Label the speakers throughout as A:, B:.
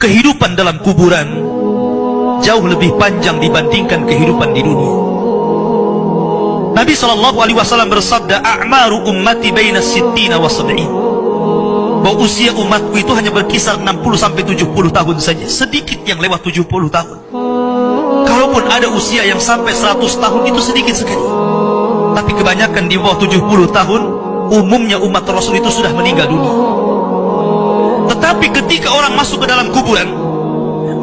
A: kehidupan dalam kuburan jauh lebih panjang dibandingkan kehidupan di dunia. Nabi SAW bersabda, a'maru ummati baina sittina wa sab'in, bahwa usia umatku itu hanya berkisar 60-70 tahun saja. Sedikit yang lewat 70 tahun. Kalaupun ada usia yang sampai 100 tahun, itu sedikit sekali. Tapi kebanyakan di bawah 70 tahun, umumnya umat Rasul itu sudah meninggal dunia. Tetapi ketika orang masuk ke dalam kuburan,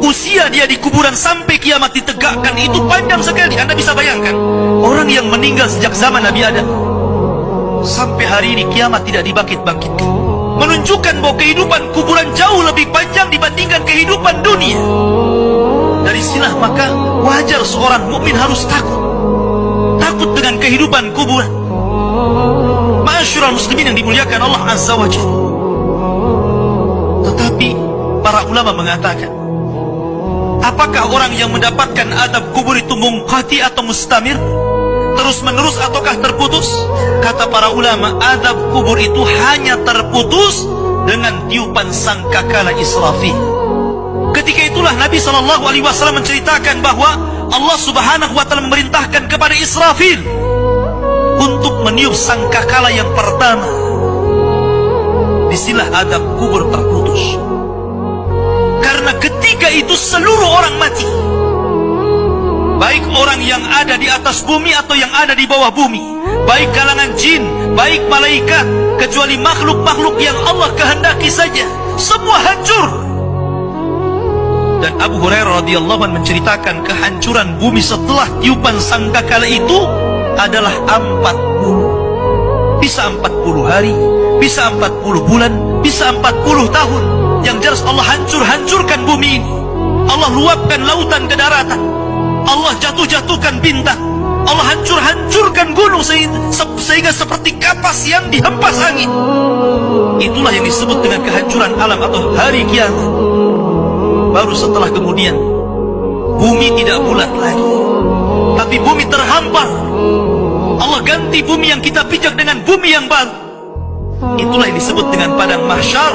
A: usia dia di kuburan sampai kiamat ditegakkan itu panjang sekali. Anda bisa bayangkan, orang yang meninggal sejak zaman Nabi Adam sampai hari ini kiamat tidak dibangkit-bangkitkan, menunjukkan bahwa kehidupan kuburan jauh lebih panjang dibandingkan kehidupan dunia. Dari sinilah maka wajar seorang mukmin harus takut dengan kehidupan kuburan. Ma'asyiral muslimin yang dimuliakan Allah Azza wa Jalla. Tetapi para ulama mengatakan, apakah orang yang mendapatkan adab kubur itu munqati atau mustamir, terus menerus ataukah terputus? Kata para ulama, adab kubur itu hanya terputus dengan tiupan sangkakala Israfil. Ketika itulah Nabi SAW menceritakan bahwa Allah Subhanahu wa Ta'ala memerintahkan kepada Israfil untuk meniup sangkakala yang pertama. Disinilah adab kubur terputus. Karena ketika itu seluruh orang mati, baik orang yang ada di atas bumi atau yang ada di bawah bumi, baik kalangan jin, baik malaikat, kecuali makhluk-makhluk yang Allah kehendaki saja, semua hancur. Dan Abu Hurairah radhiyallahu anhu menceritakan kehancuran bumi setelah tiupan sangkakala itu adalah 40. Bisa 40 hari, bisa 40 bulan, bisa 40 tahun. Yang jelas Allah hancurkan bumi ini. Allah luapkan lautan ke daratan. Allah jatuhkan bintang. Allah hancurkan gunung sehingga seperti kapas yang dihempas angin. Itulah yang disebut dengan kehancuran alam atau hari kiamat. Baru setelah kemudian bumi tidak bulat lagi, tapi bumi terhampar. Allah ganti bumi yang kita pijak dengan bumi yang baru. Itulah yang disebut dengan padang mahsyar.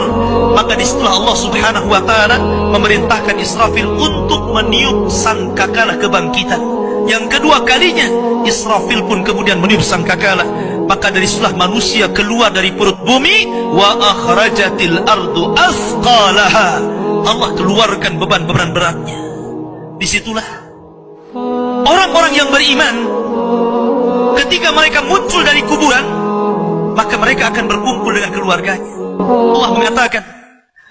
A: Maka disitulah Allah Subhanahu wa Ta'ala memerintahkan Israfil untuk meniup sangkakala kebangkitan. Yang kedua kalinya Israfil pun kemudian meniup sangkakala. Maka dari situlah manusia keluar dari perut bumi. Wa akhrajatil ardu athqalaha. Allah keluarkan beban-beban beratnya. Disitulah orang-orang yang beriman, ketika mereka muncul dari kuburan, maka mereka akan berkumpul dengan keluarganya. Allah mengatakan,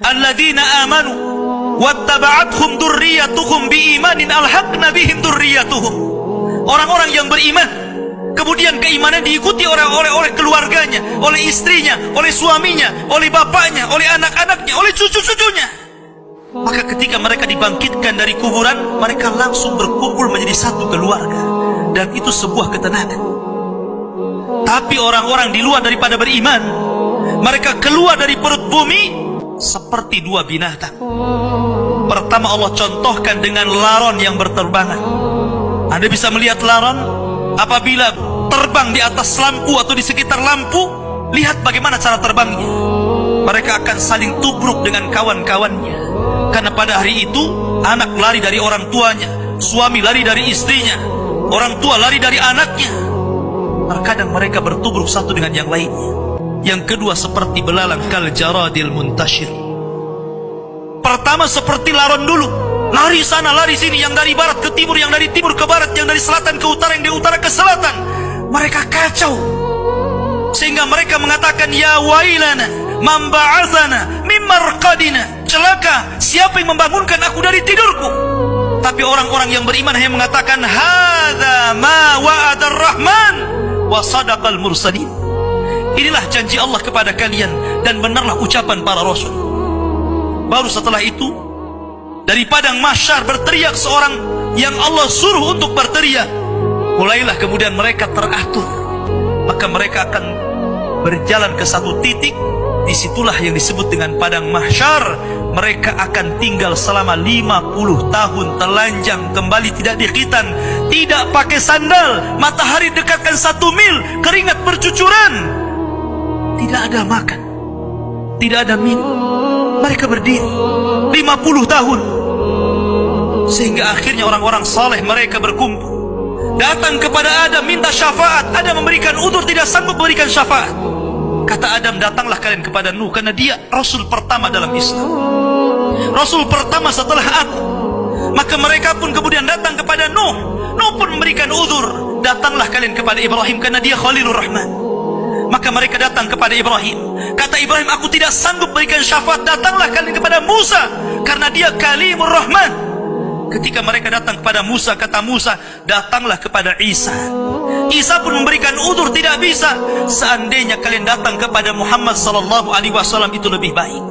A: alladzina amanu wattaba'athum dzurriyyatuhum biimanin alhaqna bihim dzurriyyatuhum. Orang-orang yang beriman, kemudian keimanan diikuti oleh keluarganya, oleh istrinya, oleh suaminya, oleh bapaknya, oleh anak-anaknya, oleh cucu-cucunya. Maka ketika mereka dibangkitkan dari kuburan, mereka langsung berkumpul menjadi satu keluarga. Dan itu sebuah ketenangan. Tapi orang-orang di luar daripada beriman, mereka keluar dari perut bumi seperti dua binatang. Pertama Allah contohkan dengan laron yang berterbangan. Anda bisa melihat laron apabila terbang di atas lampu atau di sekitar lampu. Lihat bagaimana cara terbangnya. Mereka akan saling tubruk dengan kawan-kawannya. Karena pada hari itu anak lari dari orang tuanya, suami lari dari istrinya, orang tua lari dari anaknya. Terkadang mereka bertubruk satu dengan yang lainnya. Yang kedua seperti belalang kal jaradil muntashir. Pertama seperti laron dulu, lari sana lari sini, yang dari barat ke timur, yang dari timur ke barat, yang dari selatan ke utara, yang dari utara ke selatan. Mereka kacau sehingga mereka mengatakan, ya wailana man ba'atsana min marqadina. Celaka, siapa yang membangunkan aku dari tidurku? Tapi orang-orang yang beriman hanya mengatakan, hadza ma wa'adar rahman wa sadaqal mursalin. Inilah janji Allah kepada kalian dan benarlah ucapan para rasul. Baru setelah itu dari padang mahsyar berteriak seorang yang Allah suruh untuk berteriak. Mulailah kemudian mereka teratur. Maka mereka akan berjalan ke satu titik. Disitulah yang disebut dengan padang mahsyar. Mereka akan tinggal selama 50 tahun telanjang, kembali tidak dikhitan, tidak pakai sandal, matahari dekatkan 1 mil, keringat bercucuran, tidak ada makan, tidak ada minum, Mereka berdiri 50 tahun. Sehingga akhirnya orang-orang saleh mereka berkumpul, datang kepada Adam minta syafaat. Adam memberikan udzur, tidak sanggup memberikan syafaat. Kata Adam, datanglah kalian kepada Nuh, karena dia Rasul pertama dalam Islam, Rasul pertama setelah aku. Maka mereka pun kemudian datang kepada Nuh. Nuh pun memberikan udzur, datanglah kalian kepada Ibrahim, karena dia Khalilur Rahman. Maka mereka datang kepada Ibrahim. Kata Ibrahim, aku tidak sanggup berikan syafaat, datanglah kalian kepada Musa, karena dia Kalimur Rahman. Ketika mereka datang kepada Musa, kata Musa, datanglah kepada Isa. Isa pun memberikan udzur, tidak bisa. Seandainya kalian datang kepada Muhammad sallallahu alaihi wasallam itu lebih baik.